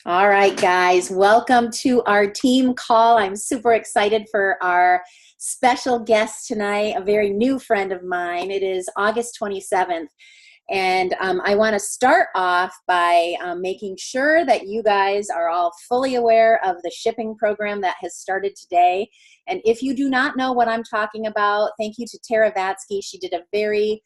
All right, guys, welcome to our team call. I'm super excited for our special guest tonight, a very new friend of mine. It is August 27th. And I want to start off by making sure that you guys are all fully aware of the shipping program that has started today. And if you do not know what I'm talking about, thank you to Tara Vatsky. She did a very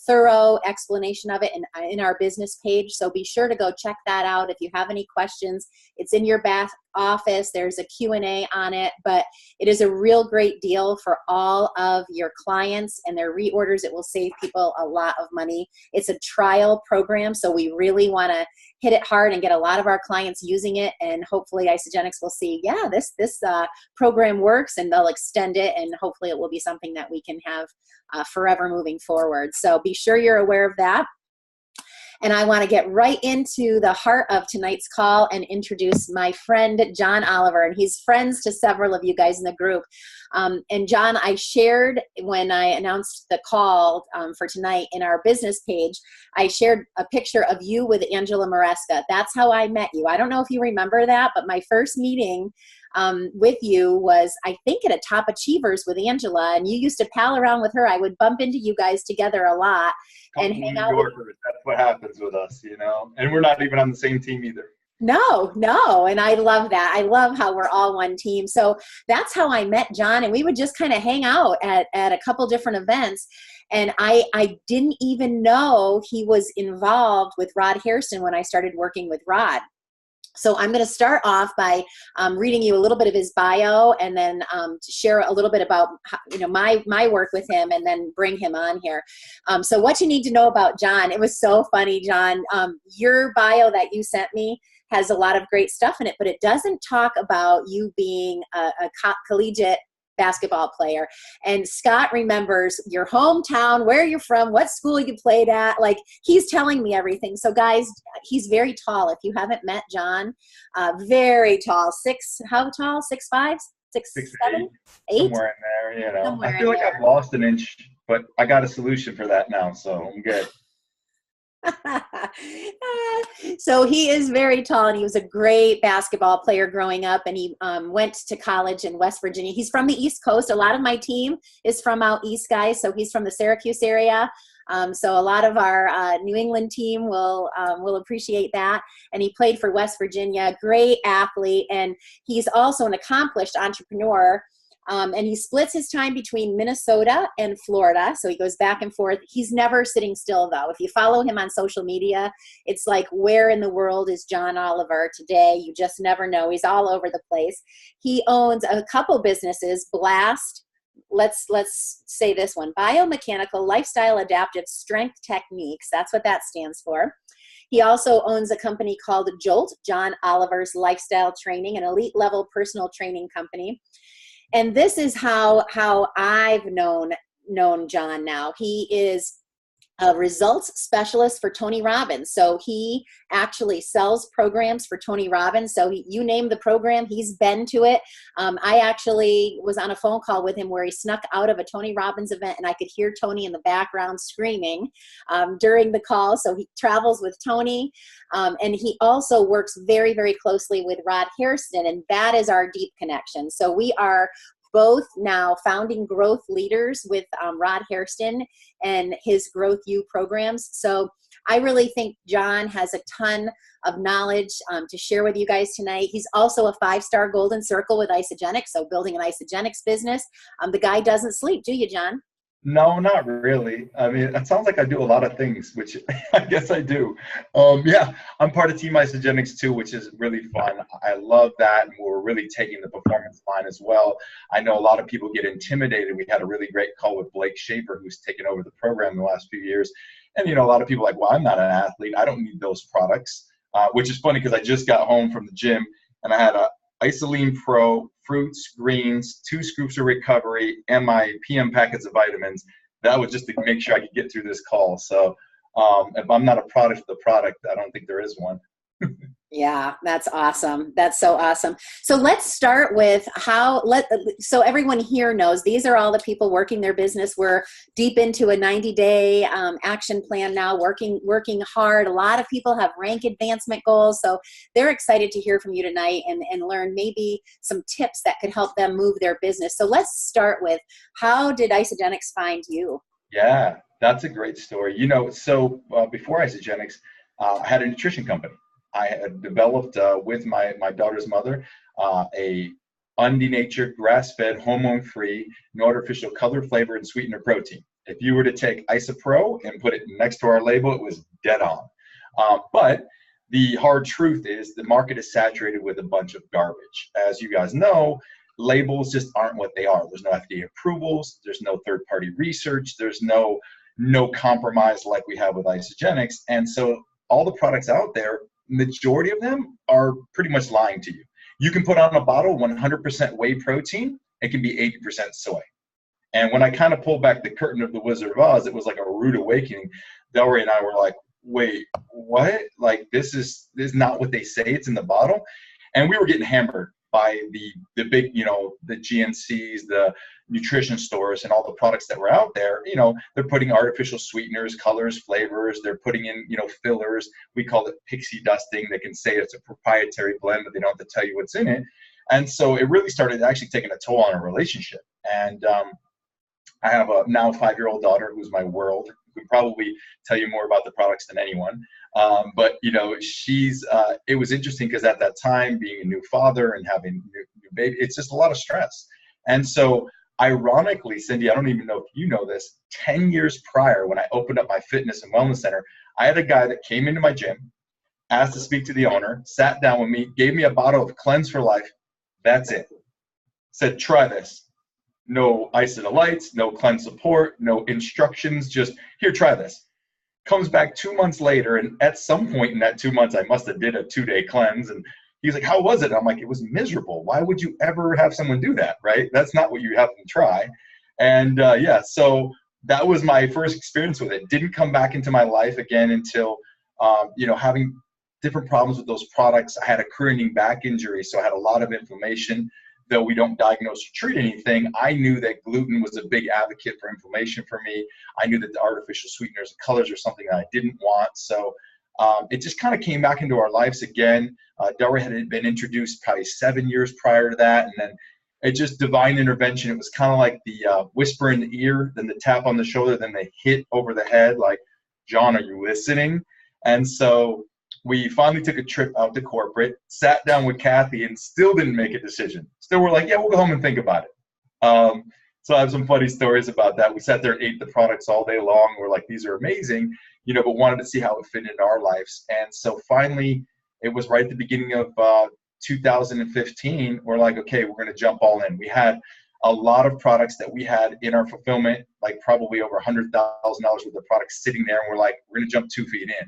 thorough explanation of it in our business page. So be sure to go check that out. If you have any questions, it's in your back office. There's a Q&A on it, but it is a real great deal for all of your clients and their reorders. It will save people a lot of money. It's a trial program, so we really want to hit it hard and get a lot of our clients using it, and hopefully Isagenix will see, yeah, this program works, and they'll extend it, and hopefully it will be something that we can have forever moving forward. So be sure you're aware of that. And I want to get right into the heart of tonight's call and introduce my friend, John Oliver. And he's friends to several of you guys in the group. And John, I shared when I announced the call for tonight in our business page, I shared a picture of you with Angela Maresca. That's how I met you. I don't know if you remember that, but my first meeting with you was, I think, at a Top Achievers with Angela, and you used to pal around with her. I would bump into you guys together a lot and hang out. That's what happens with us, and we're not even on the same team either. No, and I love that. I love how we're all one team. So that's how I met John, and we would just kind of hang out at a couple different events. And I didn't even know he was involved with Rod Hairston when I started working with Rod. So I'm going to start off by reading you a little bit of his bio, and then to share a little bit about my work with him, and then bring him on here. So what you need to know about John, it was so funny, John. Your bio that you sent me has a lot of great stuff in it, but it doesn't talk about you being a collegiate basketball player. And Scott remembers your hometown, where you're from, what school you played at. Like, he's telling me everything. So guys, he's very tall. If you haven't met John, very tall. How tall? 6'5"? 6'7"? 8? Somewhere in there, Somewhere I feel like I've lost an inch, but I got a solution for that now, so I'm good. So he is very tall, and he was a great basketball player growing up, and he went to college in West Virginia. He's from the East Coast. A lot of my team is from out east, guys, so he's from the Syracuse area. So a lot of our New England team will appreciate that. And he played for West Virginia, great athlete, and he's also an accomplished entrepreneur. And he splits his time between Minnesota and Florida, so he goes back and forth. He's never sitting still, though. If you follow him on social media, it's like, where in the world is John Oliver today? You just never know. He's all over the place. He owns a couple businesses, Blast. Let's say this one, Biomechanical Lifestyle Adaptive Strength Techniques. That's what that stands for. He also owns a company called Jolt, John Oliver's Lifestyle Training, an elite level personal training company. And this is how I've known John now. He is a results specialist for Tony Robbins. So he actually sells programs for Tony Robbins. So you name the program, he's been to it. I actually was on a phone call with him where he snuck out of a Tony Robbins event, and I could hear Tony in the background screaming during the call. So he travels with Tony. And he also works very, very closely with Rod Hairston, and that is our deep connection. So we are both now founding growth leaders with Rod Hairston and his Growth U programs. So I really think John has a ton of knowledge to share with you guys tonight. He's also a 5-star Golden Circle with Isagenix, so building an Isagenix business. The guy doesn't sleep, do you, John? No, not really. I mean, it sounds like I do a lot of things, which I guess I do. Yeah, I'm part of Team Isagenix too, which is really fun. I love that. And we're really taking the performance line as well. I know a lot of people get intimidated. We had a really great call with Blake Schaefer, who's taken over the program in the last few years. And, a lot of people are like, well, I'm not an athlete. I don't need those products, which is funny because I just got home from the gym and I had a Isoline Pro, fruits, greens, 2 scoops of recovery, and my PM packets of vitamins. That was just to make sure I could get through this call. So if I'm not a product of the product, I don't think there is one. Yeah, that's awesome. That's so awesome. So let's start with so everyone here knows these are all the people working their business. We're deep into a 90-day action plan now, working hard. A lot of people have rank advancement goals. So they're excited to hear from you tonight and learn maybe some tips that could help them move their business. So let's start with, how did Isagenix find you? Yeah, that's a great story. So before Isagenix, I had a nutrition company. I had developed with my daughter's mother a undenatured, grass-fed, hormone-free, no artificial color, flavor, and sweetener protein. If you were to take Isopro and put it next to our label, it was dead on. But the hard truth is the market is saturated with a bunch of garbage. As you guys know, labels just aren't what they are. There's no FDA approvals. There's no third-party research. There's no compromise like we have with Isagenix. And so all the products out there, majority of them are pretty much lying to you. You can put on a bottle 100% whey protein. It can be 80% soy. And when I kind of pulled back the curtain of the Wizard of Oz, it was like a rude awakening. Delray and I were like, wait, what? Like, this is not what they say it's in the bottle. And we were getting hammered by the big, the GNCs, the nutrition stores, and all the products that were out there. They're putting artificial sweeteners, colors, flavors. They're putting in, fillers. We call it pixie dusting. They can say it's a proprietary blend, but they don't have to tell you what's in it. And so it really started actually taking a toll on our relationship. And I have a now 5-year-old daughter who's my world, who can probably tell you more about the products than anyone. But she's it was interesting because at that time, being a new father and having new baby, it's just a lot of stress. And so ironically, Cindy, I don't even know if you know this, 10 years prior, when I opened up my fitness and wellness center, I had a guy that came into my gym, asked to speak to the owner, sat down with me, gave me a bottle of Cleanse for Life. That's it. Said, try this. No isodelites, no cleanse support, no instructions, just here, try this. Comes back 2 months later, and at some point in that 2 months, I must have did a 2-day cleanse, and he's like, how was it? I'm like, it was miserable. Why would you ever have someone do that, right? That's not what you have them try. And so that was my first experience with it. Didn't come back into my life again until, having different problems with those products. I had a creatinine back injury, so I had a lot of inflammation. Though we don't diagnose or treat anything, I knew that gluten was a big advocate for inflammation for me. I knew that the artificial sweeteners and colors are something that I didn't want. So it just kind of came back into our lives again. Delray had been introduced probably 7 years prior to that. And then it just divine intervention. It was kind of like the whisper in the ear, then the tap on the shoulder, then the hit over the head, like, John, are you listening? And so we finally took a trip out to corporate, sat down with Kathy, and still didn't make a decision. Still were like, yeah, we'll go home and think about it. So I have some funny stories about that. We sat there and ate the products all day long. We're like, these are amazing, but wanted to see how it fit into our lives. And so finally, it was right at the beginning of 2015. We're like, okay, we're going to jump all in. We had a lot of products that we had in our fulfillment, like probably over $100,000 worth of products sitting there. And we're like, we're going to jump 2 feet in.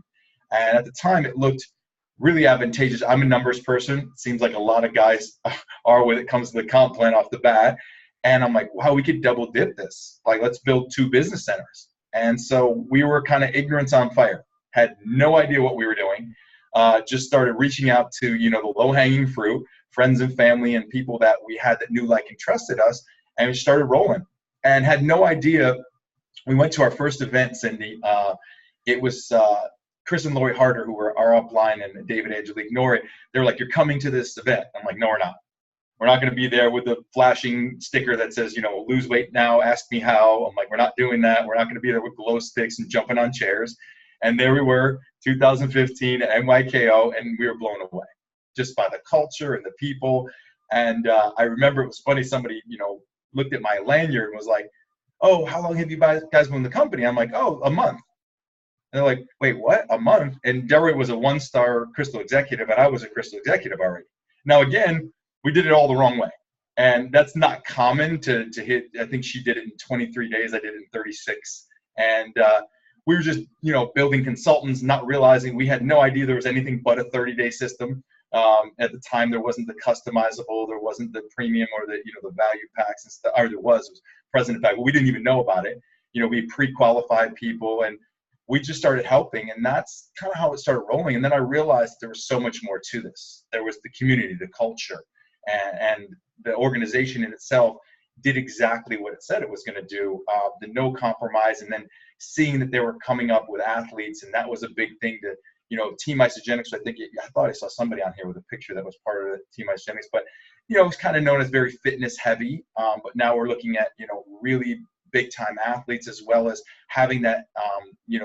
And at the time, it looked really advantageous. I'm a numbers person. It seems like a lot of guys are when it comes to the comp plan off the bat. And I'm like, wow, we could double dip this. Like, let's build 2 business centers. And so we were kind of ignorance on fire, had no idea what we were doing. Just started reaching out to, the low-hanging fruit, friends and family and people that we had that knew, like, and trusted us. And we started rolling and had no idea. We went to our first event, Cindy. It was Chris and Lori Harder, who were our upline, and David Angelique Nori. They were like, you're coming to this event. I'm like, no, we're not. We're not going to be there with the flashing sticker that says, lose weight now, ask me how. I'm like, we're not doing that. We're not going to be there with glow sticks and jumping on chairs. And there we were, 2015 at NYKO, and we were blown away just by the culture and the people. And I remember it was funny. Somebody, looked at my lanyard and was like, oh, how long have you guys been in the company? I'm like, oh, a month. And they're like, wait, what? A month? And Delray was a 1-star Crystal executive, and I was a Crystal executive already. Now, again, we did it all the wrong way. And that's not common to hit. I think she did it in 23 days. I did it in 36. And we were just, building consultants, not realizing we had no idea there was anything but a 30-day system. At the time, there wasn't the customizable, there wasn't the premium or the, the value packs and stuff, or there was President Pack, but we didn't even know about it. We pre-qualified people, and we just started helping, and that's kind of how it started rolling. And then I realized there was so much more to this. There was the community, the culture, and the organization in itself did exactly what it said it was going to do, the no compromise, and then seeing that they were coming up with athletes, and that was a big thing to, Team Isagenix. I thought I saw somebody on here with a picture that was part of the Team Isagenix, but, it was kind of known as very fitness heavy, but now we're looking at, really big time athletes, as well as having that,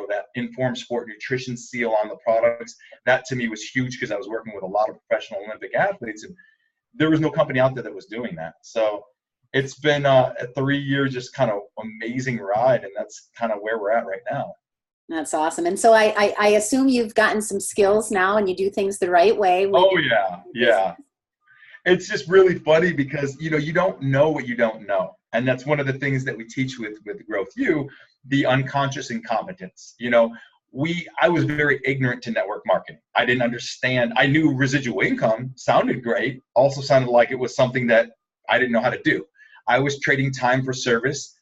that informed sport nutrition seal on the products. That to me was huge, because I was working with a lot of professional Olympic athletes, and there was no company out there that was doing that. So it's been a 3-year just kind of amazing ride, and that's kind of where we're at right now. That's awesome. And so I assume you've gotten some skills now, and you do things the right way. Oh yeah. It's just really funny because, you don't know what you don't know. And that's one of the things that we teach with Growth U, the unconscious incompetence. I was very ignorant to network marketing. I didn't understand. I knew residual income sounded great, also sounded like it was something that I didn't know how to do. I was trading time for service,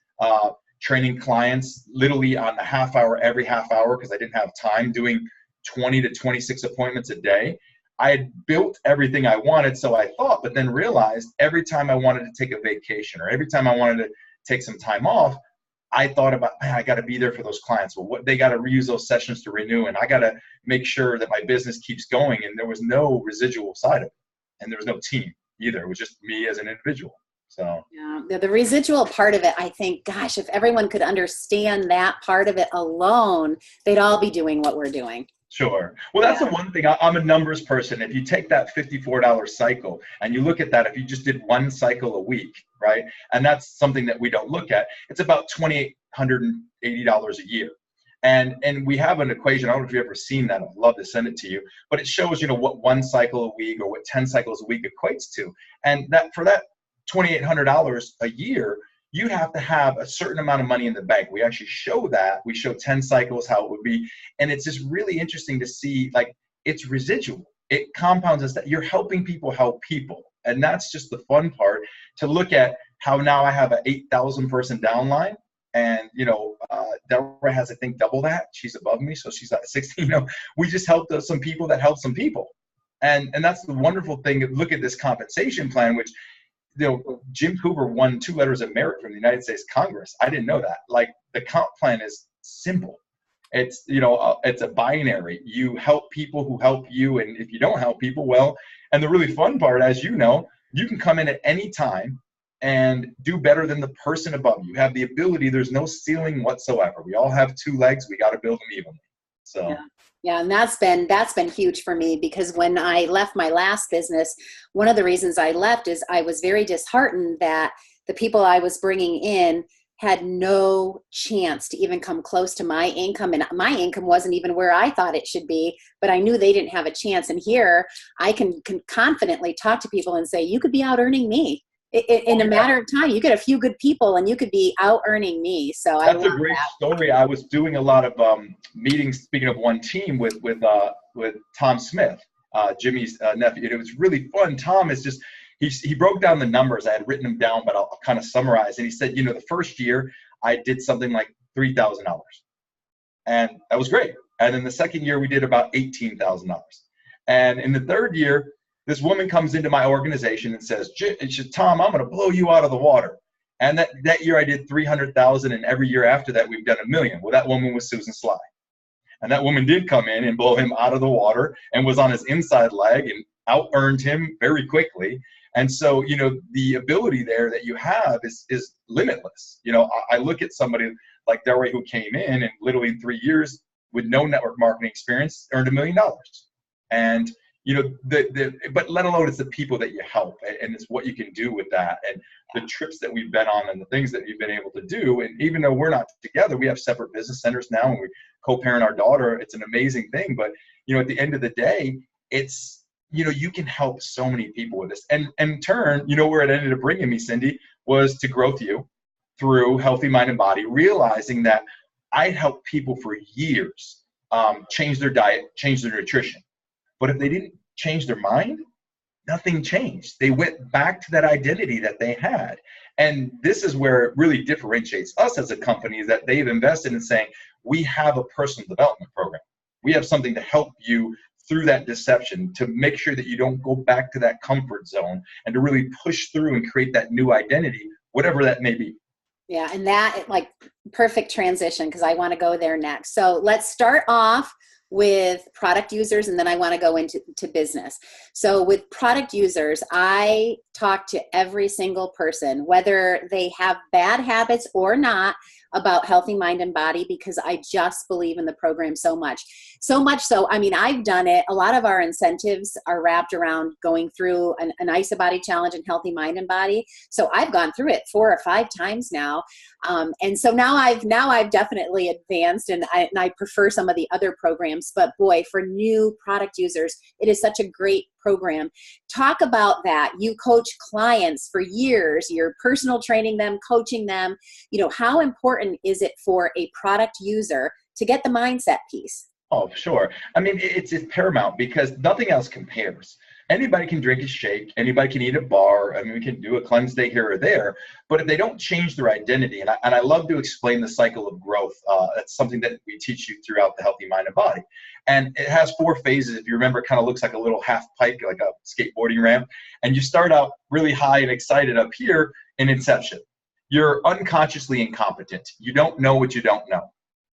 training clients literally on a half hour, every half hour, because I didn't have time, doing 20 to 26 appointments a day. I had built everything I wanted, so I thought, but then realized every time I wanted to take a vacation, or every time I wanted to take some time off, I thought about, man, I got to be there for those clients. Well, they got to reuse those sessions to renew, and I got to make sure that my business keeps going. And there was no residual side of it, and there was no team either. It was just me as an individual. So yeah, the residual part of it, I think, gosh, if everyone could understand that part of it alone, they'd all be doing what we're doing. Sure. Well, that's the one thing. I'm a numbers person. If you take that $54 cycle and you look at that, if you just did one cycle a week, right? And that's something that we don't look at. It's about $2,880 a year. And we have an equation. I don't know if you've ever seen that. I'd love to send it to you. But it shows, what one cycle a week or what 10 cycles a week equates to. And that for that $2,800 a year, you have to have a certain amount of money in the bank. We actually show that. We show 10 cycles, how it would be. And it's just really interesting to see, like, it's residual. It compounds us that you're helping people help people. And that's just the fun part, to look at how now I have an 8,000 person downline. And, Deborah has, I think, double that. She's above me, so she's at 16. We just helped some people that helped some people. And that's the wonderful thing. Look at this compensation plan, which, Jim Cooper won 2 letters of merit from the United States Congress. I didn't know that. Like, the comp plan is simple. It's, it's a binary. You help people who help you. And if you don't help people, well, and the really fun part, as you know, you can come in at any time and do better than the person above you. You have the ability. There's no ceiling whatsoever. We all have 2 legs. We got to build them evenly. So. Yeah, and that's been huge for me, because when I left my last business, one of the reasons I left is I was very disheartened that the people I was bringing in had no chance to even come close to my income, and my income wasn't even where I thought it should be, but I knew they didn't have a chance. And here I can confidently talk to people and say, you could be out earning me. In a matter of time, you get a few good people and you could be out earning me. So that's a great story. I was doing a lot of meetings, speaking of one team, with Tom Smith, Jimmy's nephew. And it was really fun. Tom is just, he broke down the numbers. I had written them down, but I'll kind of summarize. And he said, the first year I did something like $3,000. And that was great. And then the second year we did about $18,000. And in the third year, this woman comes into my organization and says, Tom, I'm going to blow you out of the water. And that year I did 300,000, and every year after that we've done $1 million. Well, that woman was Susan Sly. And that woman did come in and blow him out of the water and was on his inside leg and out-earned him very quickly. And so, the ability there that you have is limitless. I look at somebody like Delray, who came in and literally in 3 years with no network marketing experience earned $1 million. And but let alone it's the people that you help, and it's what you can do with that, and the trips that we've been on and the things that you've been able to do. And even though we're not together, we have separate business centers now, and we co-parent our daughter. It's an amazing thing. But, at the end of the day, it's, you can help so many people with this. And in turn, where it ended up bringing me, Cindy, was to Growth U through Healthy Mind and Body, realizing that I'd helped people for years change their diet, change their nutrition. But if they didn't change their mind, nothing changed. They went back to that identity that they had. And this is where it really differentiates us as a company, is that they've invested in saying, we have a personal development program. We have something to help you through that deception, to make sure that you don't go back to that comfort zone, and to really push through and create that new identity, whatever that may be. Yeah, and that, like, perfect transition, because I want to go there next. So let's start off with product users, and then I want to go into business. So with product users, I talk to every single person, whether they have bad habits or not, about healthy mind and body, because I just believe in the program so much. So much so, I mean, I've done it. A lot of our incentives are wrapped around going through an IsaBody challenge and healthy mind and body. So I've gone through it 4 or 5 times now. And so now I've definitely advanced, and I prefer some of the other programs, but boy, for new product users, it is such a great program. Talk about that. You coach clients for years. You're personal training them, coaching them. You know, how important is it for a product user to get the mindset piece? Oh, sure. I mean, it's paramount, because nothing else compares. Anybody can drink a shake. Anybody can eat a bar. I mean, we can do a cleanse day here or there. But if they don't change their identity, and I love to explain the cycle of growth. That's something that we teach you throughout the Healthy Mind and Body. And it has 4 phases. If you remember, it kind of looks like a little half pipe, like a skateboarding ramp. And you start out really high and excited up here in inception. You're unconsciously incompetent. You don't know what you don't know.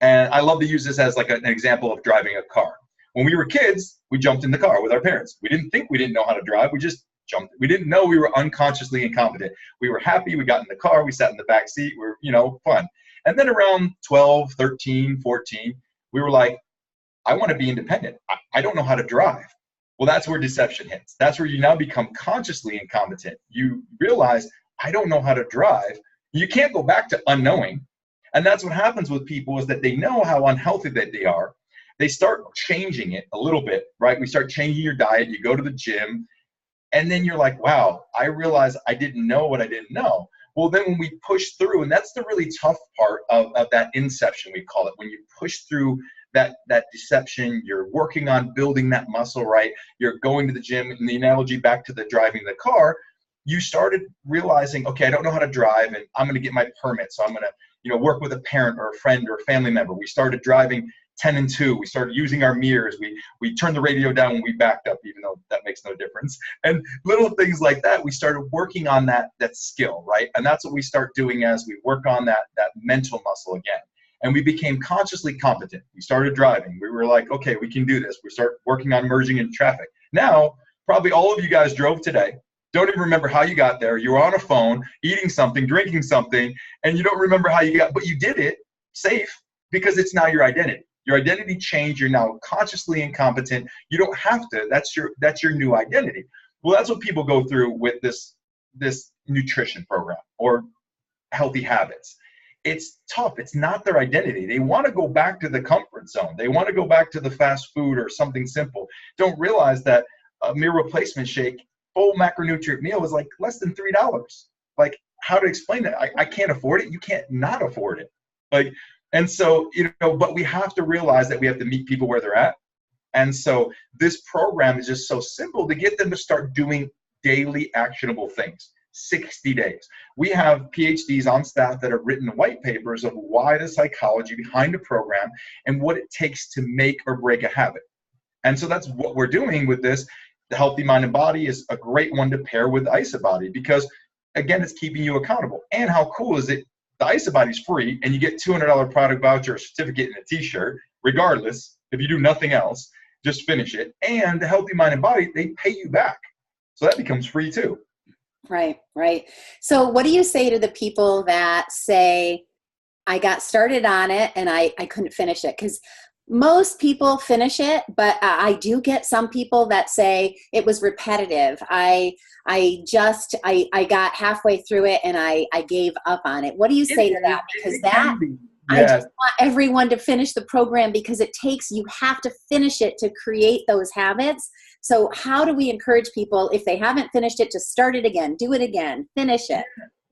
And I love to use this as like an example of driving a car. When we were kids, we jumped in the car with our parents. We didn't think we didn't know how to drive. We just jumped. We didn't know we were unconsciously incompetent. We were happy. We got in the car. We sat in the back seat. We were, fun. And then around 12, 13, 14, we were like, I want to be independent. I don't know how to drive. Well, that's where deception hits. That's where you now become consciously incompetent. You realize, I don't know how to drive. You can't go back to unknowing. And that's what happens with people, is that they know how unhealthy that they are. They start changing it a little bit, right? We start changing your diet. You go to the gym, and then you're like, wow, I realized I didn't know what I didn't know. Well, then when we push through, and that's the really tough part of that inception, we call it, when you push through that deception, you're working on building that muscle, right? You're going to the gym, and the analogy back to the driving the car, you started realizing, okay, I don't know how to drive, and I'm going to get my permit. So I'm going to, work with a parent or a friend or a family member. We started driving 10 and 2. We started using our mirrors. We turned the radio down when we backed up, even though that makes no difference. And little things like that, we started working on that skill, right? And that's what we start doing as we work on that mental muscle again. And we became consciously competent. We started driving. We were like, okay, we can do this. We start working on merging in traffic. Now, probably all of you guys drove today. Don't even remember how you got there. You were on a phone, eating something, drinking something, and you don't remember how you got, but you did it safe, because it's now your identity. Your identity changed. You're now consciously incompetent. You don't have to. That's your new identity. Well, that's what people go through with this nutrition program or healthy habits. It's tough. It's not their identity. They want to go back to the comfort zone. They want to go back to the fast food or something simple. Don't realize that a meal replacement shake, full macronutrient meal, is like less than $3. Like, how to explain that? I can't afford it. You can't not afford it. And so, but we have to realize that we have to meet people where they're at. And so this program is just so simple to get them to start doing daily actionable things. 60 days. We have PhDs on staff that have written white papers of why the psychology behind the program and what it takes to make or break a habit. And so that's what we're doing with this. The Healthy Mind and Body is a great one to pair with IsaBody, because, again, it's keeping you accountable. And how cool is it? The IsaBody is free, and you get $200 product voucher, a certificate, and a T-shirt, regardless. If you do nothing else, just finish it. And the Healthy Mind and Body, they pay you back. So that becomes free too. Right. So what do you say to the people that say, I got started on it and I couldn't finish it? Because most people finish it, but I do get some people that say it was repetitive. I got halfway through it and I gave up on it. What do you say to that? Because I just want everyone to finish the program, because you have to finish it to create those habits. So how do we encourage people, if they haven't finished it, to start it again, do it again, finish it?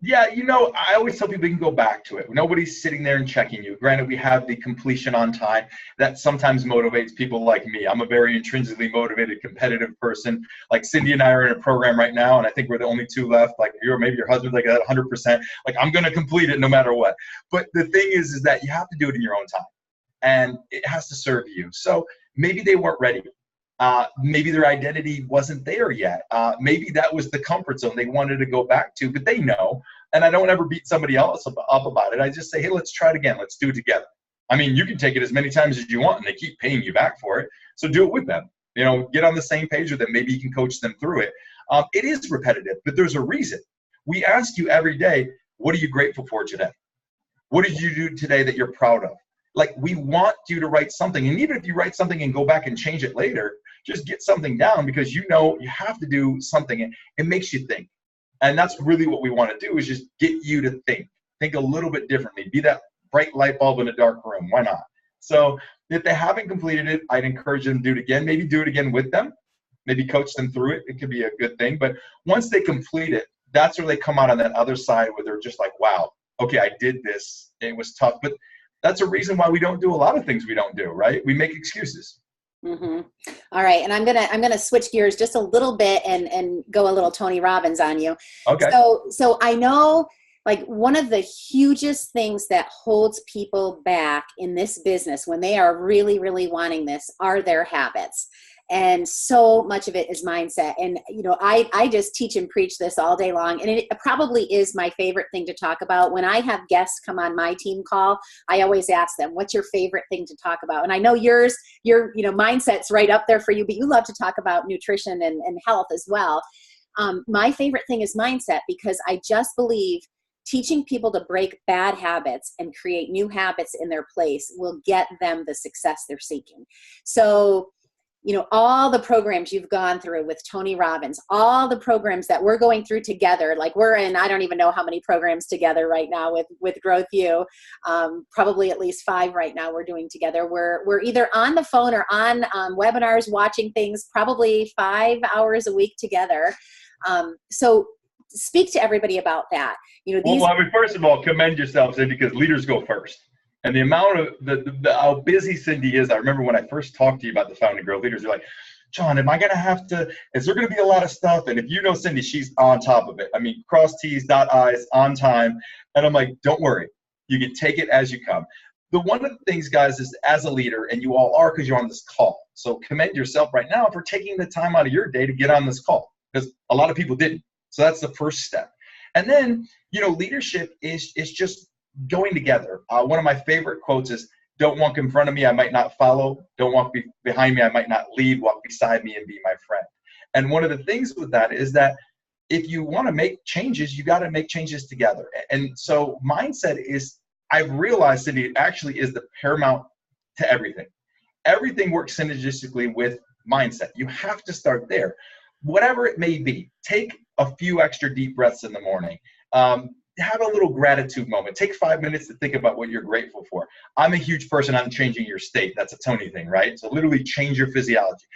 Yeah, I always tell people you can go back to it. Nobody's sitting there and checking you. Granted, we have the completion on time that sometimes motivates people like me. I'm a very intrinsically motivated, competitive person. Like Cindy and I are in a program right now, and I think we're the only two left. Like you or maybe your husband's like at 100%. Like I'm going to complete it no matter what. But the thing is that you have to do it in your own time, and it has to serve you. So maybe they weren't ready. Maybe their identity wasn't there yet. Maybe that was the comfort zone they wanted to go back to, but they know. And I don't ever beat somebody else up about it. I just say, hey, let's try it again. Let's do it together. I mean, you can take it as many times as you want, and they keep paying you back for it. So do it with them. Get on the same page with them. Maybe you can coach them through it. It is repetitive, but there's a reason. We ask you every day, what are you grateful for today? What did you do today that you're proud of? Like, we want you to write something. And even if you write something and go back and change it later, just get something down, because you have to do something. It makes you think. And that's really what we want to do, is just get you to think a little bit differently, be that bright light bulb in a dark room. Why not? So if they haven't completed it, I'd encourage them to do it again. Maybe do it again with them, maybe coach them through it. It could be a good thing. But once they complete it, that's where they come out on that other side where they're just like, wow, okay, I did this. It was tough. But that's a reason why we don't do a lot of things we don't do, right? We make excuses. Mm-hmm. All right. And I'm gonna switch gears just a little bit and go a little Tony Robbins on you. Okay. So I know, like, one of the hugest things that holds people back in this business when they are really, really wanting this are their habits. And so much of it is mindset. And, I just teach and preach this all day long. And it probably is my favorite thing to talk about. When I have guests come on my team call, I always ask them, what's your favorite thing to talk about? And I know your mindset's right up there for you, but you love to talk about nutrition and health as well. My favorite thing is mindset, because I just believe teaching people to break bad habits and create new habits in their place will get them the success they're seeking. So, all the programs you've gone through with Tony Robbins, all the programs that we're going through together, like we're in, I don't even know how many programs together right now with Growth U, probably at least 5 right now we're doing together. We're either on the phone or on webinars, watching things, probably 5 hours a week together. So speak to everybody about that. First of all, commend yourself, Cindy, because leaders go first. And the amount of how busy Cindy is, I remember when I first talked to you about the Founding Growth Leaders, you're like, John, is there going to be a lot of stuff? And if you know Cindy, she's on top of it. I mean, cross T's, dot I's, on time. And I'm like, don't worry. You can take it as you come. One of the things, guys, is as a leader, and you all are because you're on this call. So commend yourself right now for taking the time out of your day to get on this call, because a lot of people didn't. So that's the first step. And then, leadership is just going together. One of my favorite quotes is, don't walk in front of me, I might not follow. Don't walk behind me, I might not lead. Walk beside me and be my friend. And one of the things with that is that if you want to make changes, you got to make changes together. And so mindset is, I've realized, Cindy, it actually is the paramount to everything. Everything works synergistically with mindset. You have to start there. Whatever it may be, take a few extra deep breaths in the morning. Have a little gratitude moment. Take 5 minutes to think about what you're grateful for. I'm a huge person on changing your state. That's a Tony thing, right? So literally change your physiology.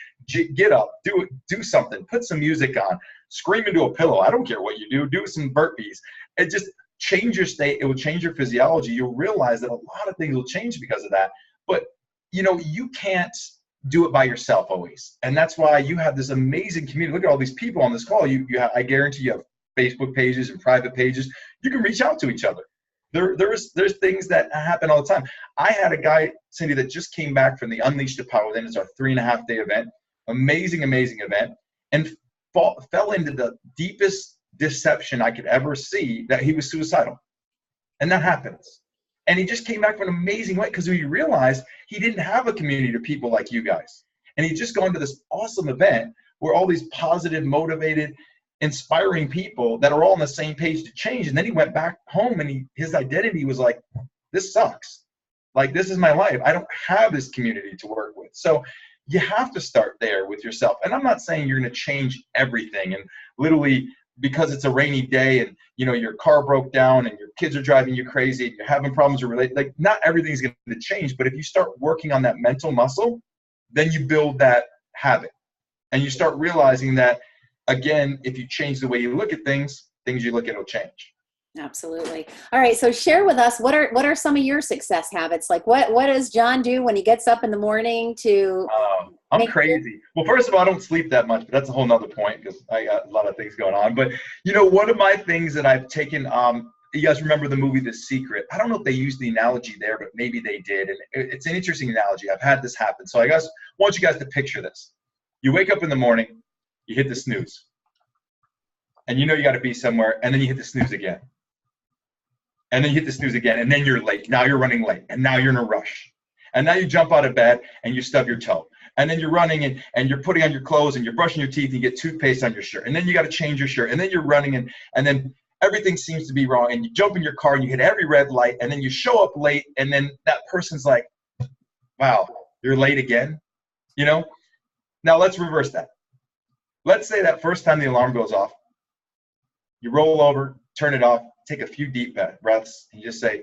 Get up, do something, put some music on, scream into a pillow. I don't care what you do some burpees. It just change your state. It will change your physiology. You'll realize that a lot of things will change because of that. But, you can't do it by yourself always. And that's why you have this amazing community. Look at all these people on this call. You have, I guarantee you have Facebook pages and private pages. You can reach out to each other. There's things that happen all the time. I had a guy, Cindy, that just came back from the Unleash the Power. Then it's our 3.5-day event. Amazing event. And fell into the deepest deception I could ever see, that he was suicidal. And that happens. And he just came back from an amazing way, because he realized he didn't have a community of people like you guys. And he'd just gone to this awesome event where all these positive, motivated, inspiring people that are all on the same page to change. And then he went back home and his identity was like, this sucks. Like, this is my life. I don't have this community to work with. So you have to start there with yourself. And I'm not saying you're going to change everything. And literally, because it's a rainy day and, your car broke down and your kids are driving you crazy, and you're having problems like, not everything's going to change. But if you start working on that mental muscle, then you build that habit. And you start realizing that, again, if you change the way you look at things you look at will change. Absolutely. All right. So share with us, what are some of your success habits? Like what does John do when he gets up in the morning to I'm make sure? crazy. Well, first of all, I don't sleep that much, but that's a whole nother point because I got a lot of things going on. But one of my things that I've taken, you guys remember the movie The Secret? I don't know if they used the analogy there, but maybe they did. And it's an interesting analogy. I've had this happen. So I guess I want you guys to picture this. You wake up in the morning, you hit the snooze, and you got to be somewhere, and then you hit the snooze again. And then you hit the snooze again, and then you're late. Now you're running late, and now you're in a rush. And now you jump out of bed, and you stub your toe. And then you're running, and you're putting on your clothes, and you're brushing your teeth, and you get toothpaste on your shirt. And then you got to change your shirt. And then you're running, and then everything seems to be wrong. And you jump in your car, and you hit every red light, and then you show up late, and then that person's like, wow, you're late again? Now let's reverse that. Let's say that first time the alarm goes off, you roll over, turn it off, take a few deep breaths, and you just say,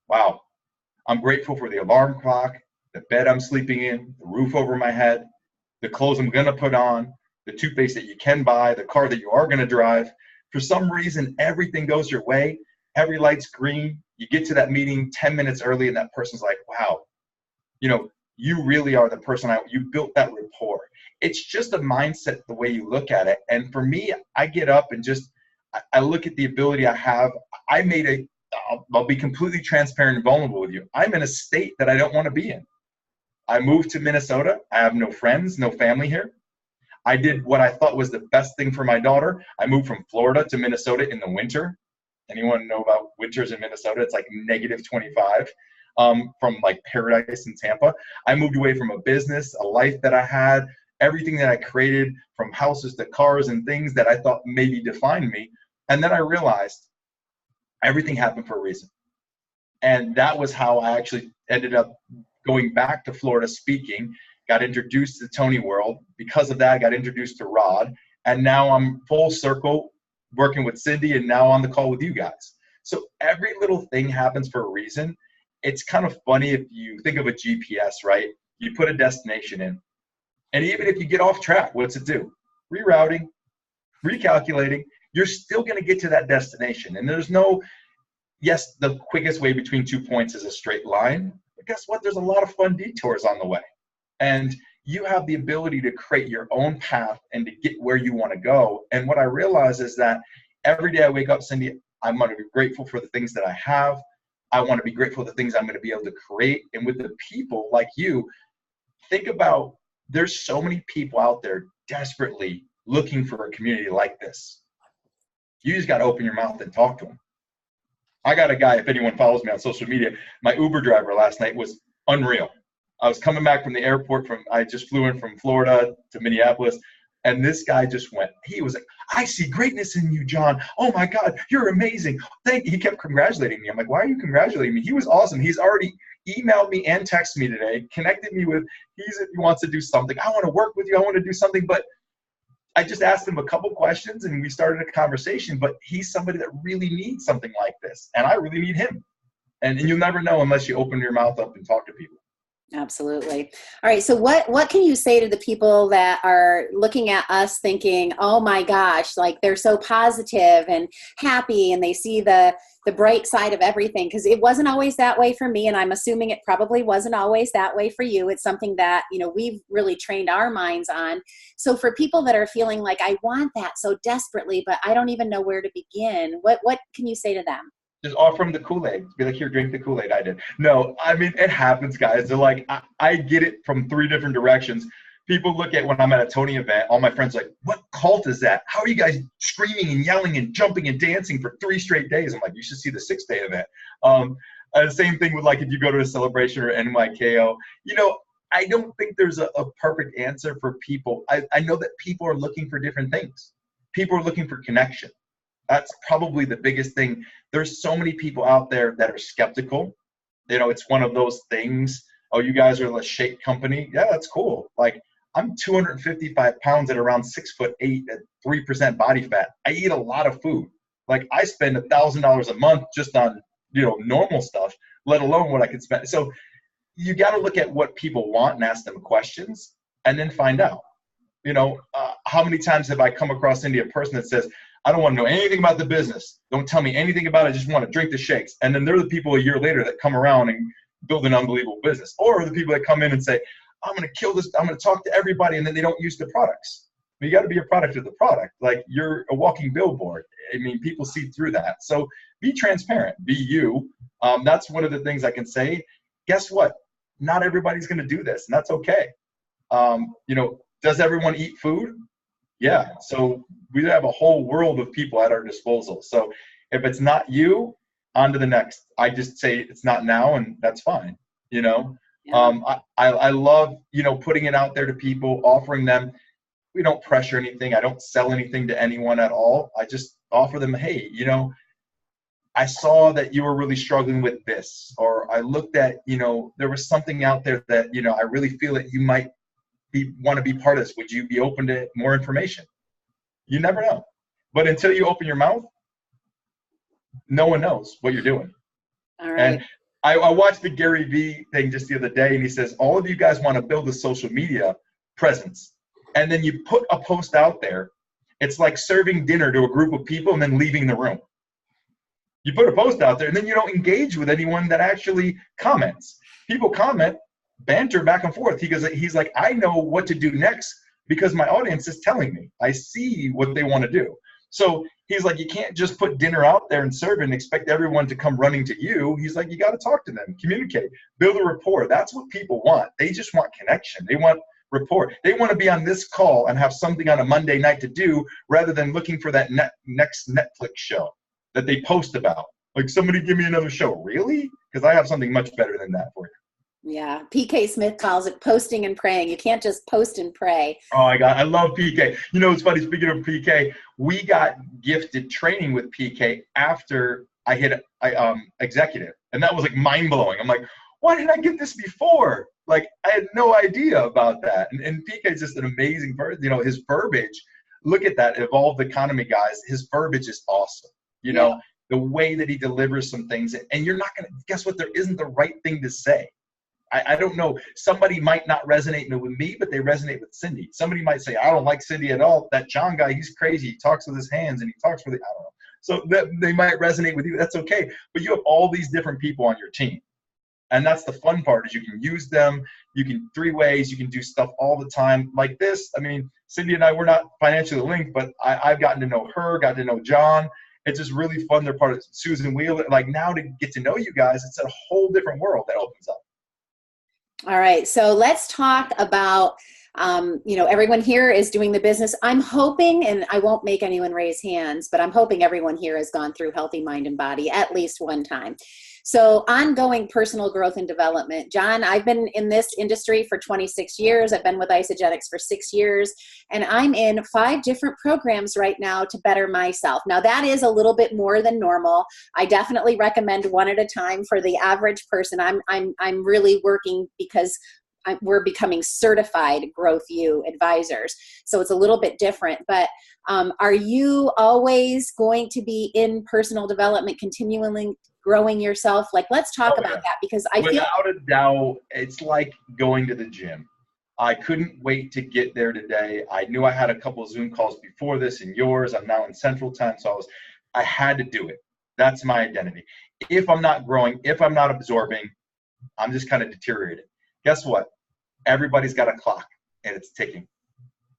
wow, I'm grateful for the alarm clock, the bed I'm sleeping in, the roof over my head, the clothes I'm going to put on, the toothpaste that you can buy, the car that you are going to drive. For some reason, everything goes your way. Every light's green. You get to that meeting 10 minutes early, and that person's like, wow, you really are the person you built that rapport. It's just a mindset, the way you look at it. And for me, I get up and I look at the ability I have. I'll be completely transparent and vulnerable with you. I'm in a state that I don't want to be in. I moved to Minnesota. I have no friends, no family here. I did what I thought was the best thing for my daughter. I moved from Florida to Minnesota in the winter. Anyone know about winters in Minnesota? It's like -25 from like paradise in Tampa. I moved away from a business, a life that I had, everything that I created, from houses to cars and things that I thought maybe defined me. And then I realized everything happened for a reason. And that was how I actually ended up going back to Florida speaking, got introduced to Tony World. Because of that, I got introduced to Rod. And now I'm full circle working with Cindy and now on the call with you guys. So every little thing happens for a reason. It's kind of funny if you think of a GPS, right? You put a destination in. And even if you get off track, what's it do? Rerouting, recalculating. You're still going to get to that destination. And there's yes, the quickest way between 2 points is a straight line. But guess what? There's a lot of fun detours on the way. And you have the ability to create your own path and to get where you want to go. And what I realize is that every day I wake up, Cindy, I'm going to be grateful for the things that I have. I want to be grateful for the things I'm going to be able to create. And with the people like you, think about, there's so many people out there desperately looking for a community like this. You just got to open your mouth and talk to them. I got a guy, if anyone follows me on social media, my Uber driver last night was unreal. I was coming back from the airport I just flew in from Florida to Minneapolis, and this guy he was like, I see greatness in you, John. Oh my God, you're amazing. He kept congratulating me. I'm like, why are you congratulating me? He was awesome. He's already emailed me and texted me today, connected me with, he wants to do something. I want to work with you. I want to do something. But I just asked him a couple questions and we started a conversation, but he's somebody that really needs something like this. And I really need him. And you'll never know unless you open your mouth up and talk to people. Absolutely. All right. So what can you say to the people that are looking at us thinking, oh my gosh, like they're so positive and happy and they see the bright side of everything? Because it wasn't always that way for me. And I'm assuming it probably wasn't always that way for you. It's something that, we've really trained our minds on. So for people that are feeling like, I want that so desperately, but I don't even know where to begin, what can you say to them? Just offer them the Kool-Aid. Be like, here, drink the Kool-Aid. I did. No, I mean, it happens, guys. They're like, I get it from 3 different directions. People look at when I'm at a Tony event, all my friends are like, what cult is that? How are you guys screaming and yelling and jumping and dancing for 3 straight days? I'm like, you should see the 6-day event. Same thing with like if you go to a celebration or NYKO. I don't think there's a perfect answer for people. I know that people are looking for different things. People are looking for connection. That's probably the biggest thing. There's so many people out there that are skeptical. It's one of those things. Oh, you guys are a shake company. Yeah, that's cool. Like, I'm 255 pounds at around 6'8" at 3% body fat. I eat a lot of food. Like, I spend $1,000 a month just on, normal stuff, let alone what I could spend. So you got to look at what people want and ask them questions and then find out. How many times have I come across a person that says, I don't want to know anything about the business. Don't tell me anything about it. I just want to drink the shakes. And then they're the people a year later that come around and build an unbelievable business. Or the people that come in and say, I'm going to kill this. I'm going to talk to everybody. And then they don't use the products. You got to be a product of the product. Like, you're a walking billboard. I mean, people see through that. So be transparent, be you. That's one of the things I can say. Guess what? Not everybody's going to do this, and that's okay. Does everyone eat food? Yeah. So we have a whole world of people at our disposal. So if it's not you, on to the next. I just say it's not now, and that's fine. Yeah. I love, putting it out there to people, offering them. We don't pressure anything. I don't sell anything to anyone at all. I just offer them, hey, I saw that you were really struggling with this, or I looked at, there was something out there that, I really feel that you might want to be part of this. Would you be open to more information? You never know. But until you open your mouth, no one knows what you're doing. All right. And I watched the Gary Vee thing just the other day, and he says, all of you guys want to build a social media presence. And then you put a post out there. It's like serving dinner to a group of people and then leaving the room. You put a post out there, and then you don't engage with anyone that actually comments. People comment, banter back and forth. He's like, I know what to do next because my audience is telling me. I see what they want to do. So he's like, you can't just put dinner out there and serve it and expect everyone to come running to you. He's like, you got to talk to them, communicate, build a rapport. That's what people want. They just want connection. They want rapport. They want to be on this call and have something on a Monday night to do rather than looking for that next Netflix show that they post about. Like, somebody give me another show. Really? Because I have something much better than that for you. Yeah. PK Smith calls it posting and praying. You can't just post and pray. Oh my God. I love PK. It's funny. Speaking of PK, we got gifted training with PK after I hit executive. And that was like mind blowing. I'm like, why didn't I get this before? Like, I had no idea about that. And PK is just an amazing person. His verbiage, look at that, Evolved Economy guys. His verbiage is awesome. The way that he delivers some things. And you're not going to, guess what? There isn't the right thing to say. I don't know. Somebody might not resonate with me, but they resonate with Cindy. Somebody might say, I don't like Cindy at all. That John guy, he's crazy. He talks with his hands and he talks with I don't know. So that they might resonate with you. That's okay. But you have all these different people on your team. And that's the fun part, is you can use them. You can 3 ways. You can do stuff all the time like this. I mean, Cindy and I, we're not financially linked, but I've gotten to know her, got to know John. It's just really fun. They're part of Susan Wheeler. Like, now to get to know you guys, it's a whole different world that opens up. All right. So let's talk about, everyone here is doing the business. I'm hoping, and I won't make anyone raise hands, but I'm hoping everyone here has gone through Healthy Mind and Body at least one time. So ongoing personal growth and development. John, I've been in this industry for 26 years. I've been with Isagenix for 6 years, and I'm in 5 different programs right now to better myself. Now, that is a little bit more than normal. I definitely recommend one at a time for the average person. I'm really working because we're becoming certified Growth U advisors. So it's a little bit different, but are you always going to be in personal development, continually growing yourself? Like, let's talk about that, because I feel without a doubt, it's like going to the gym. I couldn't wait to get there today. I knew I had a couple of Zoom calls before this and yours. I'm now in Central Time. So I had to do it. That's my identity. If I'm not growing, if I'm not absorbing, I'm just kind of deteriorating. Guess what? Everybody's got a clock and it's ticking.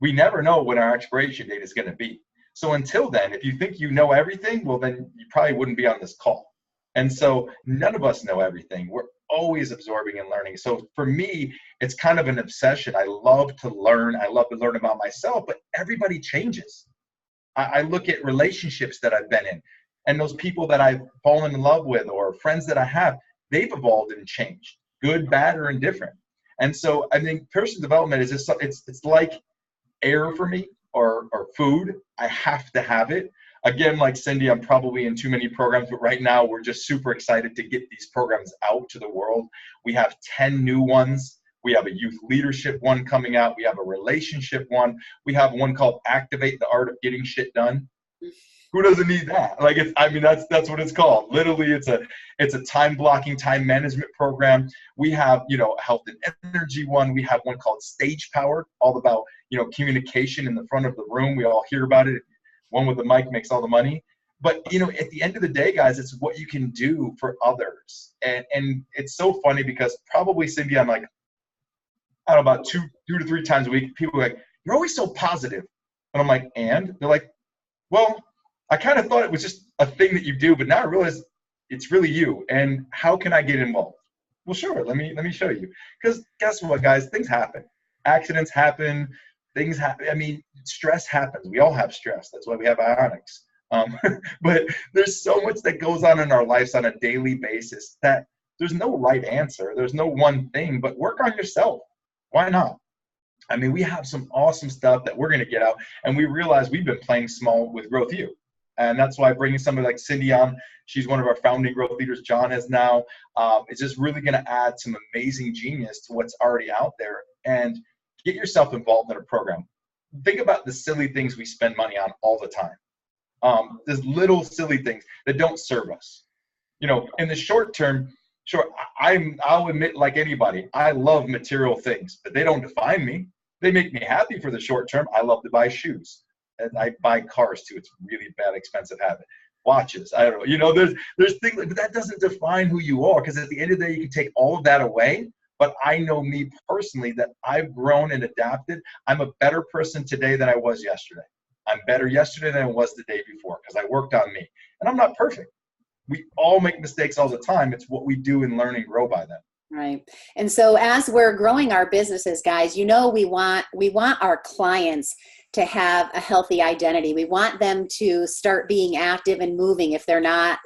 We never know when our expiration date is going to be. So until then, if you think you know everything, well, then you probably wouldn't be on this call. And so none of us know everything. We're always absorbing and learning. So for me, it's kind of an obsession. I love to learn. I love to learn about myself, but everybody changes. I look at relationships that I've been in, and those people that I've fallen in love with or friends that I have, they've evolved and changed, good, bad, or indifferent. And so I think personal development is just, it's like air for me, or food. I have to have it. Again, like Cindy, I'm probably in too many programs, but right now we're just super excited to get these programs out to the world. We have 10 new ones. We have a youth leadership one coming out. We have a relationship one. We have one called Activate the Art of Getting Shit Done. Who doesn't need that? Like, that's what it's called. Literally, it's a time blocking, time management program. We have, health and energy one. We have one called Stage Power, all about, communication in the front of the room. We all hear about it. one with the mic makes all the money. But, you know, at the end of the day, guys, it's what you can do for others. And it's so funny because probably, Cindy, I'm like, I don't know, about two to three times a week, people are like, you're always so positive. And I'm like, and? They're like, well, I kind of thought it was just a thing that you do, but now I realize it's really you. And how can I get involved? Well, sure, let me show you. Because guess what, guys? Things happen. Accidents happen. Things happen. I mean, stress happens. We all have stress. That's why we have Ionics. But there's so much that goes on in our lives on a daily basis that there's no right answer. There's no one thing, but work on yourself. Why not? I mean, we have some awesome stuff that we're going to get out, and we realize we've been playing small with Growth U. And that's why bringing somebody like Cindy on, she's one of our founding growth leaders, John is now, it's just really going to add some amazing genius to what's already out there. And get yourself involved in a program. Think about the silly things we spend money on all the time. There's little silly things that don't serve us. You know, in the short term, sure, I'll admit, like anybody, I love material things, but they don't define me. They make me happy for the short term. I love to buy shoes. And I buy cars too. It's a really bad, expensive habit. Watches, I don't know. You know, there's things, but that doesn't define who you are, because at the end of the day, you can take all of that away. But I know me personally that I've grown and adapted. I'm a better person today than I was yesterday. I'm better yesterday than I was the day before because I worked on me. And I'm not perfect. We all make mistakes all the time. It's what we do and learn and grow by them. Right. And so as we're growing our businesses, guys, you know, we want our clients to have a healthy identity. We want them to start being active and moving if they're not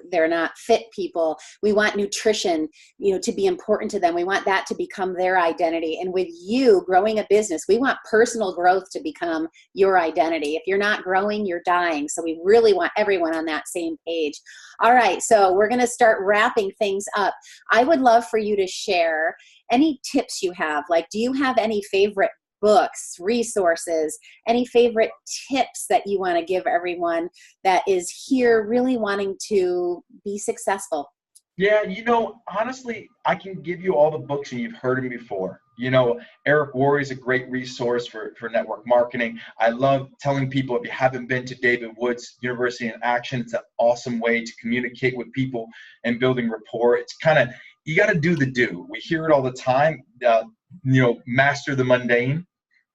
fit people. We want nutrition, you know, to be important to them. We want that to become their identity. And with you growing a business, we want personal growth to become your identity. If you're not growing, you're dying. So we really want everyone on that same page. All right. So we're going to start wrapping things up. I would love for you to share any tips you have. Like, do you have any favorite books, resources, any favorite tips that you want to give everyone that is here really wanting to be successful? Yeah, you know, honestly, I can give you all the books and you've heard them before. You know, Eric Worre is a great resource for network marketing. I love telling people, if you haven't been to David Wood's University in Action, it's an awesome way to communicate with people and building rapport. It's kind of, you got to do the do. We hear it all the time, you know, master the mundane.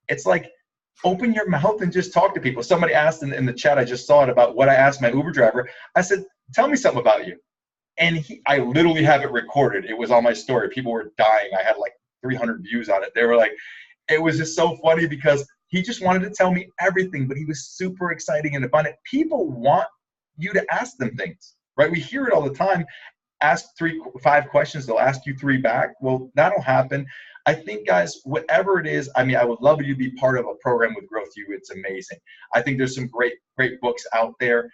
It's like, open your mouth and just talk to people. Somebody asked in the chat, I just saw it, about what I asked my Uber driver. I said, tell me something about you. And I literally have it recorded. It was on my story. People were dying. I had like 300 views on it. They were like, it was just so funny because he just wanted to tell me everything, but he was super exciting and abundant. People want you to ask them things, right? We hear it all the time. Ask 5 questions, they'll ask you 3 back. Well, that'll happen. I think, guys, whatever it is, I mean, I would love you to be part of a program with Growth U. It's amazing. I think there's some great books out there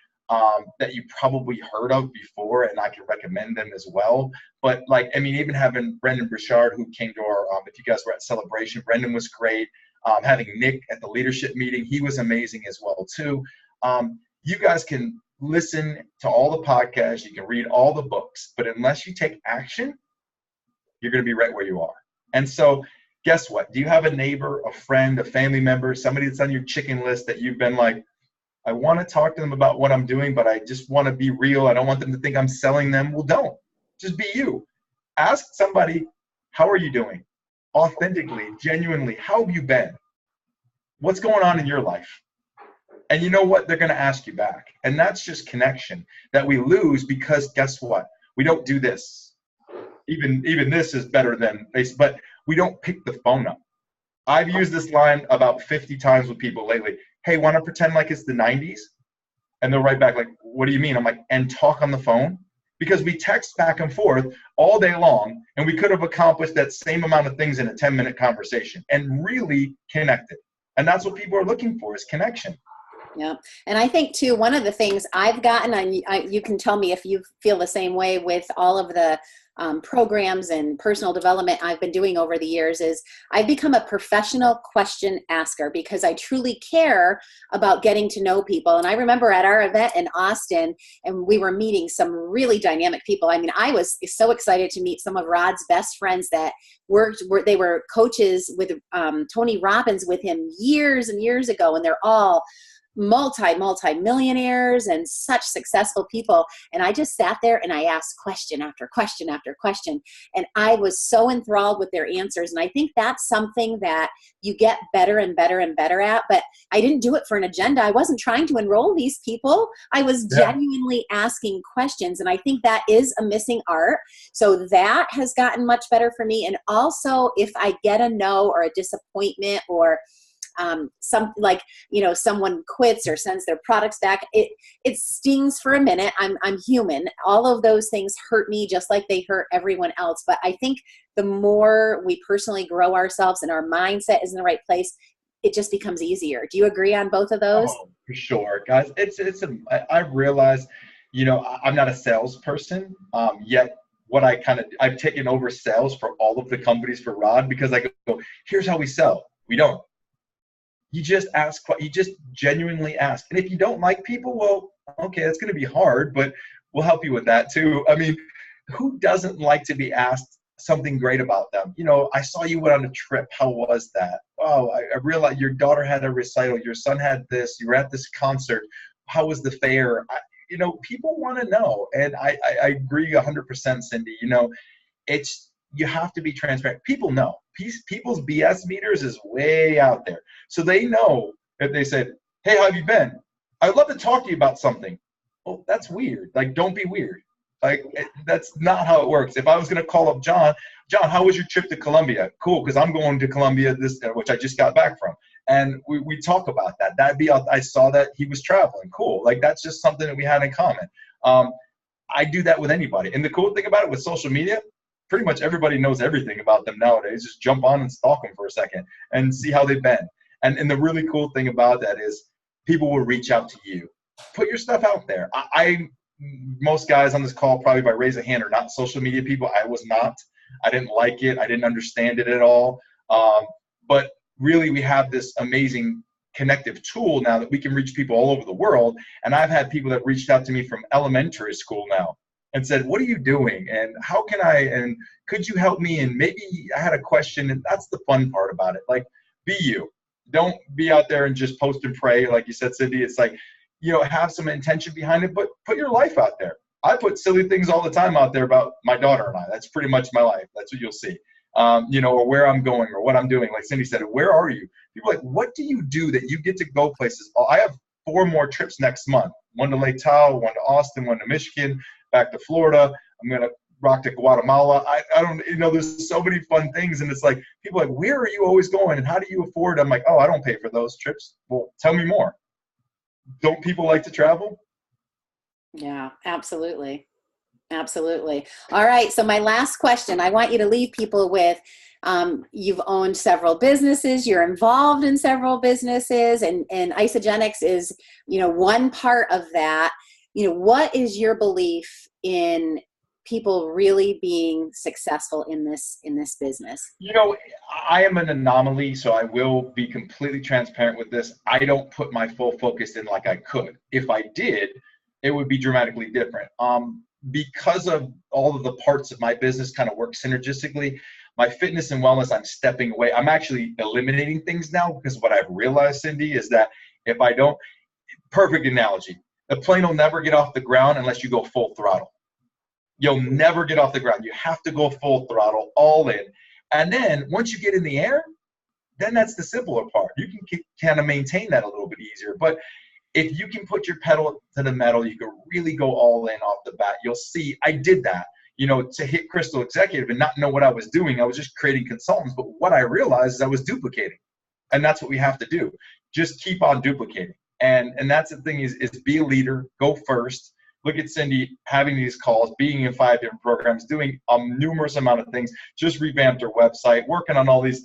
that you probably heard of before, and I can recommend them as well. But, like, I mean, even having Brendan Burchard, who came to our, if you guys were at Celebration, Brendan was great. Having Nick at the leadership meeting, he was amazing as well, too. You guys can listen to all the podcasts, you can read all the books, but unless you take action, you're going to be right where you are. And so guess what? Do you have a neighbor, a friend, a family member, somebody that's on your chicken list that you've been like, I want to talk to them about what I'm doing, but I just want to be real. I don't want them to think I'm selling them. Well, don't. Just be you. Ask somebody, how are you doing? Authentically, genuinely, how have you been? What's going on in your life? And you know what? They're going to ask you back. And that's just connection that we lose because guess what? We don't do this. Even this is better than face, but we don't pick the phone up. I've used this line about 50 times with people lately. Hey, want to pretend like it's the 90s? And they'll write back like, what do you mean? I'm like, and talk on the phone? Because we text back and forth all day long, and we could have accomplished that same amount of things in a 10-minute conversation and really connected. And that's what people are looking for, is connection. Yeah. And I think too, one of the things I've gotten, and you can tell me if you feel the same way with all of the programs and personal development I've been doing over the years, is I've become a professional question asker because I truly care about getting to know people. And I remember at our event in Austin, and we were meeting some really dynamic people. I mean, I was so excited to meet some of Rod's best friends that they were coaches with Tony Robbins with him years and years ago. And they're all multi millionaires and such successful people. And I just sat there and I asked question after question after question. And I was so enthralled with their answers. And I think that's something that you get better and better and better at. But I didn't do it for an agenda. I wasn't trying to enroll these people. I was genuinely asking questions. And I think that is a missing art. So that has gotten much better for me. And also, if I get a no or a disappointment, or someone quits or sends their products back, it stings for a minute. I'm human. All of those things hurt me just like they hurt everyone else. But I think the more we personally grow ourselves and our mindset is in the right place, it just becomes easier. Do you agree on both of those? Oh, for sure, guys. I've realized, I'm not a salesperson, yet I've taken over sales for all of the companies for Rod, because I go, here's how we sell. We don't. You just ask, you just genuinely ask. And if you don't like people, well, okay, that's going to be hard, but we'll help you with that too. I mean, who doesn't like to be asked something great about them? I saw you went on a trip. How was that? Oh, I realized your daughter had a recital. Your son had this. You were at this concert. How was the fair? People want to know. And I agree 100%, Cindy. You have to be transparent. People know. People's BS meters is way out there. So they know if they said, hey, how have you been? I'd love to talk to you about something. Well, that's weird. Like, don't be weird. Like, that's not how it works. If I was going to call up John, how was your trip to Colombia? Cool, because I'm going to Colombia, which I just got back from. And we talk about that. I saw that he was traveling. Cool. Like, that's just something that we had in common. I do that with anybody. And the cool thing about it with social media, pretty much everybody knows everything about them nowadays. Just jump on and stalk them for a second and see how they've been. And the really cool thing about that is people will reach out to you. Put your stuff out there. Most guys on this call, probably by raise of hand, are not social media people. I was not. I didn't like it. I didn't understand it at all. But really, we have this amazing connective tool now that we can reach people all over the world. And I've had people that reached out to me from elementary school now and said, what are you doing? And how can and could you help me? And maybe I had a question. And that's the fun part about it. Like, be you. Don't be out there and just post and pray. Like you said, Cindy, it's like, have some intention behind it, but put your life out there. I put silly things all the time out there about my daughter and I. That's pretty much my life. That's what you'll see. Or where I'm going or what I'm doing. Like Cindy said, where are you? People are like, what do you do that you get to go places? I have 4 more trips next month. One to Lake Tahoe, one to Austin, one to Michigan, back to Florida. I'm going to rock to Guatemala. I don't, there's so many fun things. And it's like, people are like, where are you always going? And how do you afford? I'm like, oh, I don't pay for those trips. Well, tell me more. Don't people like to travel? Yeah, absolutely. Absolutely. All right. So my last question, I want you to leave people with, you've owned several businesses, you're involved in several businesses, and Isagenix is, one part of that. What is your belief in people really being successful in this business? I am an anomaly, so I will be completely transparent with this. I don't put my full focus in like I could. If I did, it would be dramatically different. Because of all of the parts of my business kind of work synergistically, my fitness and wellness, I'm stepping away. I'm actually eliminating things now, because what I've realized, Cindy, is that if I don't, perfect analogy, the plane will never get off the ground unless you go full throttle. You'll never get off the ground. You have to go full throttle, all in. And then once you get in the air, then that's the simpler part. You can kind of maintain that a little bit easier. But if you can put your pedal to the metal, you can really go all in off the bat. You'll see, I did that, to hit Crystal Executive and not know what I was doing. I was just creating consultants. But what I realized is I was duplicating. And that's what we have to do. Just keep on duplicating. And that's the thing is be a leader, go first. Look at Cindy having these calls, being in 5 different programs, doing a numerous amount of things, just revamped her website, working on all these.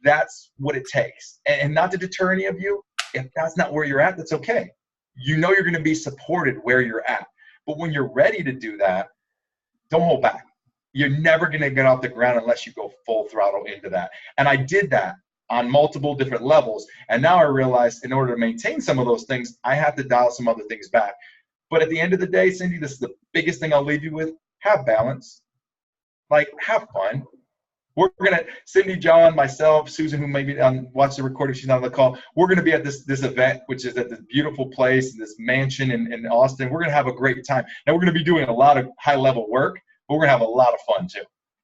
That's what it takes. And not to deter any of you. If that's not where you're at, that's okay. You're going to be supported where you're at. But when you're ready to do that, don't hold back. You're never going to get off the ground unless you go full throttle into that. And I did that on multiple different levels. And now I realize in order to maintain some of those things, I have to dial some other things back. But at the end of the day, Cindy, this is the biggest thing I'll leave you with. Have balance. Like, have fun. We're gonna, Cindy, John, myself, Susan, who maybe watch the recording, she's not on the call. We're gonna be at this event, which is at this beautiful place, this mansion in Austin. We're gonna have a great time. Now we're gonna be doing a lot of high level work, but we're gonna have a lot of fun too.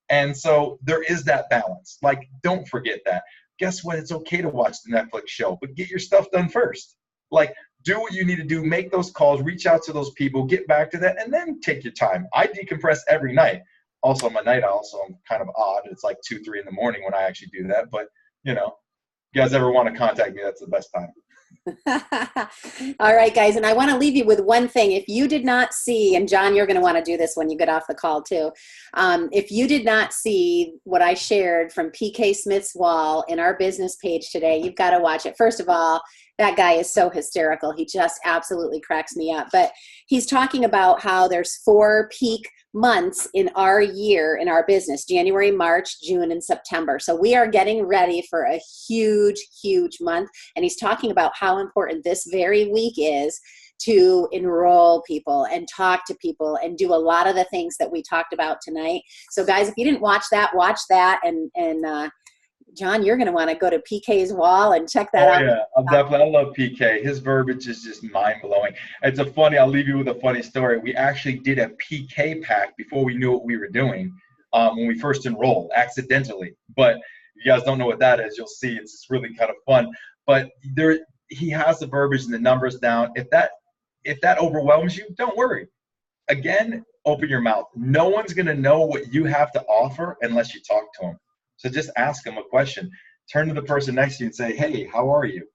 And so there is that balance. Like, don't forget that. Guess what? It's okay to watch the Netflix show, but get your stuff done first. Like, do what you need to do, make those calls, reach out to those people, get back to that, and then take your time. I decompress every night. Also, I'm a night owl, so I'm kind of odd. It's like 2, 3 in the morning when I actually do that. But, you know, if you guys ever want to contact me, that's the best time. All right, guys. And I want to leave you with one thing. If you did not see, and John, you're going to want to do this when you get off the call too. If you did not see what I shared from PK Smith's wall in our business page today, you've got to watch it. First of all, that guy is so hysterical. He just absolutely cracks me up. But he's talking about how there's 4 peak months in our year, in our business: January, March, June, and September. So we are getting ready for a huge, huge month. And he's talking about how important this very week is to enroll people and talk to people and do a lot of the things that we talked about tonight. So guys, if you didn't watch that, watch that. And John, you're going to want to go to PK's wall and check that out. Yeah, I love PK. His verbiage is just mind-blowing. I'll leave you with a funny story. We actually did a PK pack before we knew what we were doing when we first enrolled, accidentally. But if you guys don't know what that is, you'll see. It's really kind of fun. But he has the verbiage and the numbers down. If that overwhelms you, don't worry. Again, open your mouth. No one's going to know what you have to offer unless you talk to them. So just ask them a question. Turn to the person next to you and say, hey, how are you?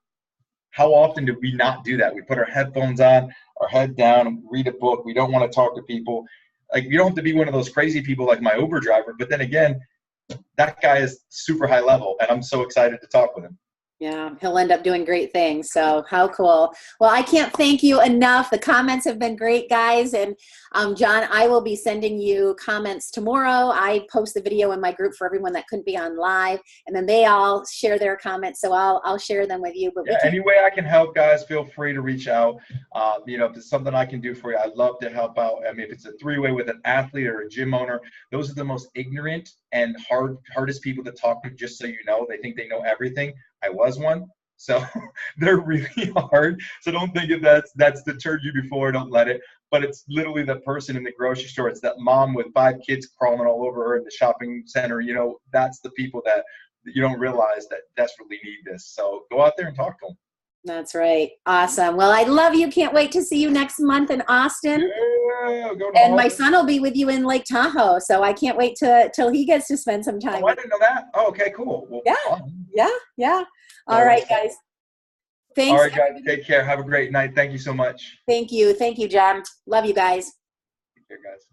How often do we not do that? We put our headphones on, our head down, and read a book. We don't want to talk to people. Like, you don't have to be one of those crazy people like my Uber driver. But then again, that guy is super high level, and I'm so excited to talk with him. Yeah, he'll end up doing great things. So how cool. Well, I can't thank you enough. The comments have been great, guys. And John, I will be sending you comments tomorrow. I post the video in my group for everyone that couldn't be on live, and then they all share their comments. So I'll share them with you. But any way I can help, guys, feel free to reach out. If there's something I can do for you, I'd love to help out. I mean, if it's a 3-way with an athlete or a gym owner, those are the most ignorant and hardest people to talk to, just so you know. They think they know everything. I was one, so they're really hard. So don't think if that's deterred you before, don't let it. But it's literally the person in the grocery store. It's that mom with 5 kids crawling all over her in the shopping center. You know, that's the people that you don't realize that desperately need this. So go out there and talk to them. That's right. Awesome. Well, I love you. Can't wait to see you next month in Austin. Yeah, and my son will be with you in Lake Tahoe, so I can't wait till he gets to spend some time. Oh, I didn't know that. Oh, okay, cool. Well, yeah. All right, guys. Thanks. All right, guys. Take care. Have a great night. Thank you so much. Thank you, John. Love you guys. Take care, guys.